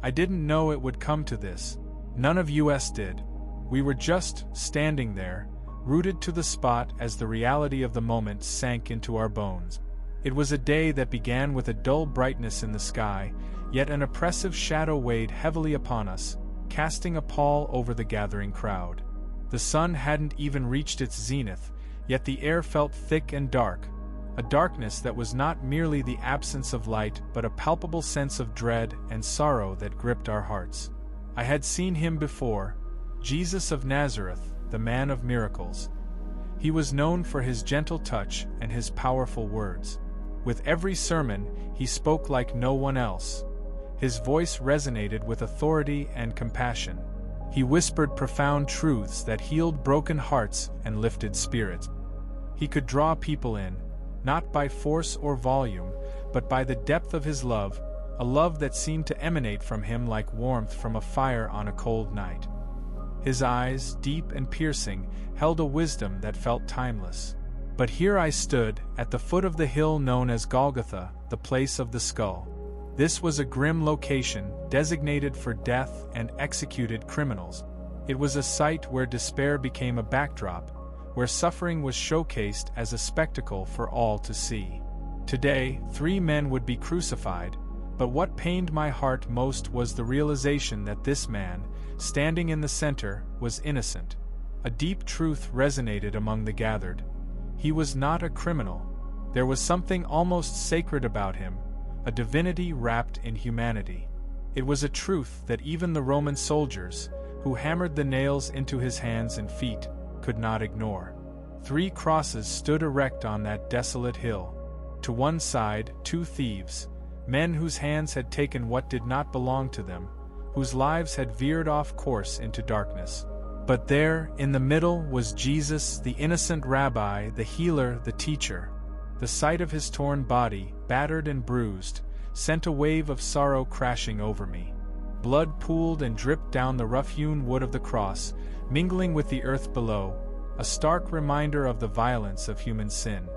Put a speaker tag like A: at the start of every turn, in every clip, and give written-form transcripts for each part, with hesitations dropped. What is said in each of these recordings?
A: I didn't know it would come to this. None of us did. We were just standing there, rooted to the spot as the reality of the moment sank into our bones. It was a day that began with a dull brightness in the sky, yet an oppressive shadow weighed heavily upon us, casting a pall over the gathering crowd. The sun hadn't even reached its zenith, yet the air felt thick and dark, a darkness that was not merely the absence of light but a palpable sense of dread and sorrow that gripped our hearts. I had seen him before, Jesus of Nazareth, the man of miracles. He was known for his gentle touch and his powerful words. With every sermon, he spoke like no one else. His voice resonated with authority and compassion. He whispered profound truths that healed broken hearts and lifted spirits. He could draw people in, not by force or volume, but by the depth of his love, a love that seemed to emanate from him like warmth from a fire on a cold night. His eyes, deep and piercing, held a wisdom that felt timeless. But here I stood, at the foot of the hill known as Golgotha, the place of the skull. This was a grim location, designated for death and executed criminals. It was a site where despair became a backdrop, where suffering was showcased as a spectacle for all to see. Today, 3 men would be crucified, but what pained my heart most was the realization that this man, standing in the center, was innocent. A deep truth resonated among the gathered. He was not a criminal. There was something almost sacred about him, a divinity wrapped in humanity. It was a truth that even the Roman soldiers, who hammered the nails into his hands and feet, could not ignore. 3 crosses stood erect on that desolate hill. To one side, 2 thieves, men whose hands had taken what did not belong to them, whose lives had veered off course into darkness. But there, in the middle, was Jesus, the innocent rabbi, the healer, the teacher. The sight of his torn body, battered and bruised, sent a wave of sorrow crashing over me. Blood pooled and dripped down the rough-hewn wood of the cross, mingling with the earth below, a stark reminder of the violence of human sin.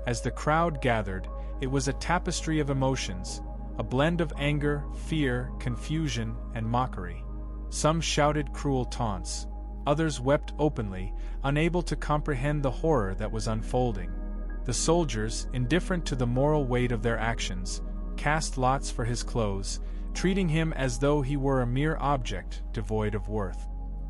A: As the crowd gathered, it was a tapestry of emotions, a blend of anger, fear, confusion, and mockery. Some shouted cruel taunts. Others wept openly, unable to comprehend the horror that was unfolding. The soldiers, indifferent to the moral weight of their actions, cast lots for his clothes, treating him as though he were a mere object devoid of worth.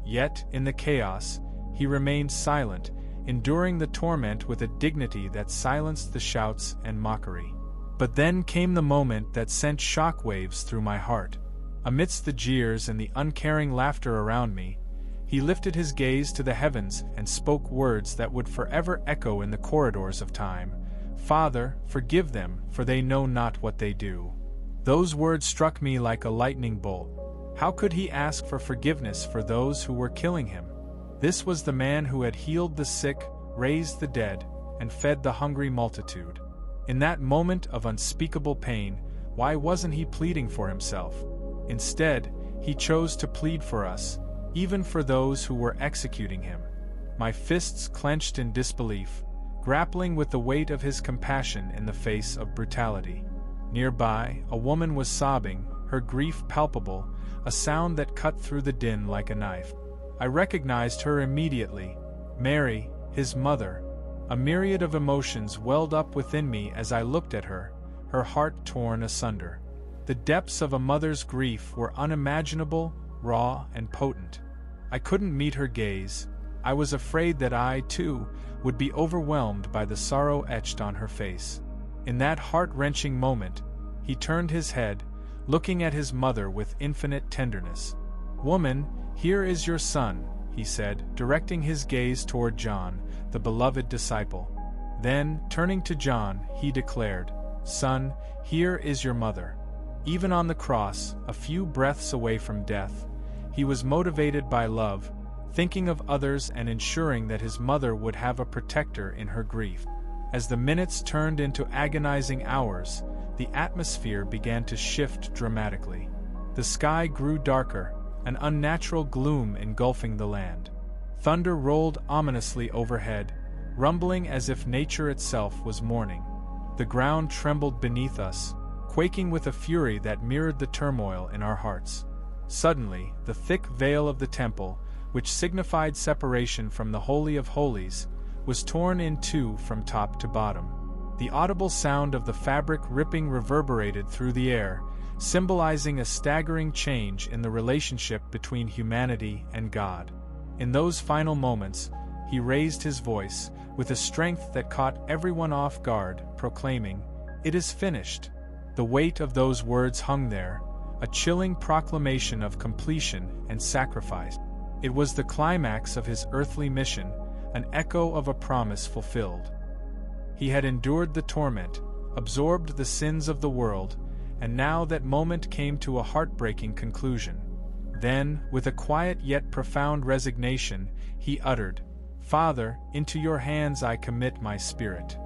A: Yet, in the chaos, he remained silent, enduring the torment with a dignity that silenced the shouts and mockery. But then came the moment that sent shockwaves through my heart. Amidst the jeers and the uncaring laughter around me, he lifted his gaze to the heavens and spoke words that would forever echo in the corridors of time. "Father, forgive them, for they know not what they do." Those words struck me like a lightning bolt. How could he ask for forgiveness for those who were killing him? This was the man who had healed the sick, raised the dead, and fed the hungry multitude. In that moment of unspeakable pain, why wasn't he pleading for himself? Instead, he chose to plead for us, even for those who were executing him. My fists clenched in disbelief, grappling with the weight of his compassion in the face of brutality. Nearby, a woman was sobbing, her grief palpable, a sound that cut through the din like a knife. I recognized her immediately, Mary, his mother. A myriad of emotions welled up within me as I looked at her, her heart torn asunder. The depths of a mother's grief were unimaginable, raw, and potent. I couldn't meet her gaze. I was afraid that I, too, would be overwhelmed by the sorrow etched on her face. In that heart-wrenching moment, he turned his head, looking at his mother with infinite tenderness. "Woman, here is your son," he said, directing his gaze toward John, the beloved disciple. Then, turning to John, he declared, "Son, here is your mother." Even on the cross, a few breaths away from death, he was motivated by love, thinking of others and ensuring that his mother would have a protector in her grief. As the minutes turned into agonizing hours, the atmosphere began to shift dramatically. The sky grew darker, an unnatural gloom engulfing the land. Thunder rolled ominously overhead, rumbling as if nature itself was mourning. The ground trembled beneath us, quaking with a fury that mirrored the turmoil in our hearts. Suddenly, the thick veil of the temple, which signified separation from the Holy of Holies, was torn in two from top to bottom. The audible sound of the fabric ripping reverberated through the air, symbolizing a staggering change in the relationship between humanity and God. In those final moments, he raised his voice, with a strength that caught everyone off guard, proclaiming, "It is finished." The weight of those words hung there, a chilling proclamation of completion and sacrifice. It was the climax of his earthly mission, an echo of a promise fulfilled. He had endured the torment, absorbed the sins of the world, and now that moment came to a heartbreaking conclusion. Then, with a quiet yet profound resignation, he uttered, "Father, into your hands I commit my spirit."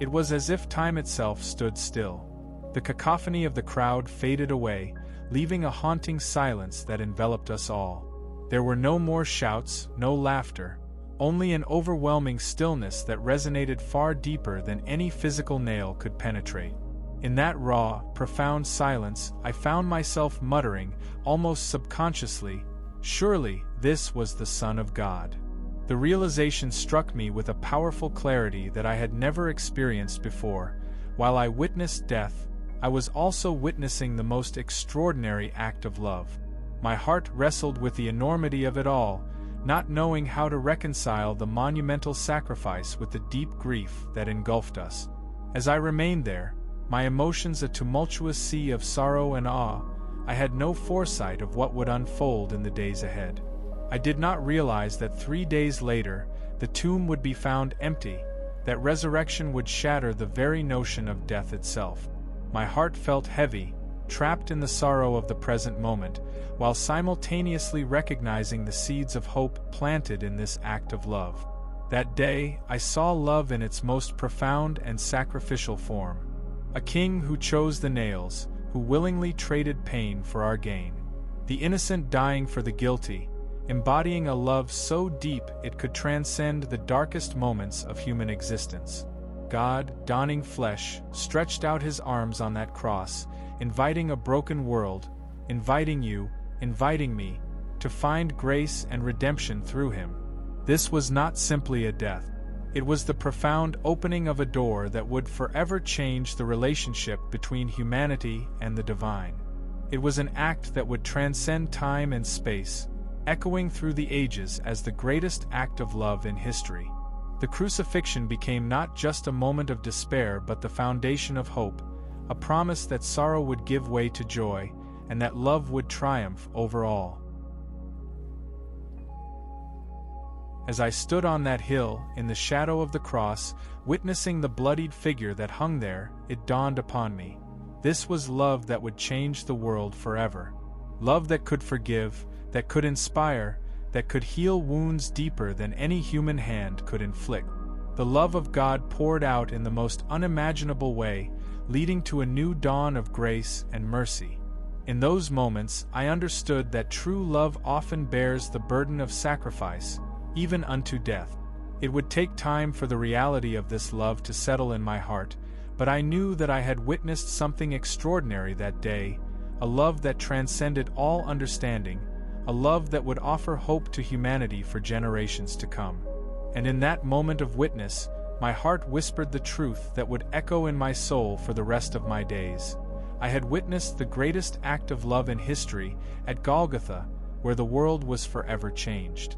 A: It was as if time itself stood still. The cacophony of the crowd faded away, leaving a haunting silence that enveloped us all. There were no more shouts, no laughter, only an overwhelming stillness that resonated far deeper than any physical nail could penetrate. In that raw, profound silence, I found myself muttering, almost subconsciously, "Surely, this was the Son of God." The realization struck me with a powerful clarity that I had never experienced before. While I witnessed death, I was also witnessing the most extraordinary act of love. My heart wrestled with the enormity of it all, not knowing how to reconcile the monumental sacrifice with the deep grief that engulfed us. As I remained there, my emotions a tumultuous sea of sorrow and awe, I had no foresight of what would unfold in the days ahead. I did not realize that 3 days later, the tomb would be found empty, that resurrection would shatter the very notion of death itself. My heart felt heavy, trapped in the sorrow of the present moment, while simultaneously recognizing the seeds of hope planted in this act of love. That day, I saw love in its most profound and sacrificial form. A king who chose the nails, who willingly traded pain for our gain. The innocent dying for the guilty, embodying a love so deep it could transcend the darkest moments of human existence. God, donning flesh, stretched out his arms on that cross, inviting a broken world, inviting you, inviting me, to find grace and redemption through him. This was not simply a death. It was the profound opening of a door that would forever change the relationship between humanity and the divine. It was an act that would transcend time and space, echoing through the ages as the greatest act of love in history. The crucifixion became not just a moment of despair but the foundation of hope, a promise that sorrow would give way to joy, and that love would triumph over all. As I stood on that hill, in the shadow of the cross, witnessing the bloodied figure that hung there, it dawned upon me. This was love that would change the world forever. Love that could forgive, that could inspire, that could heal wounds deeper than any human hand could inflict. The love of God poured out in the most unimaginable way, leading to a new dawn of grace and mercy. In those moments, I understood that true love often bears the burden of sacrifice, even unto death. It would take time for the reality of this love to settle in my heart, but I knew that I had witnessed something extraordinary that day, a love that transcended all understanding, a love that would offer hope to humanity for generations to come. And in that moment of witness, my heart whispered the truth that would echo in my soul for the rest of my days. I had witnessed the greatest act of love in history, at Golgotha, where the world was forever changed.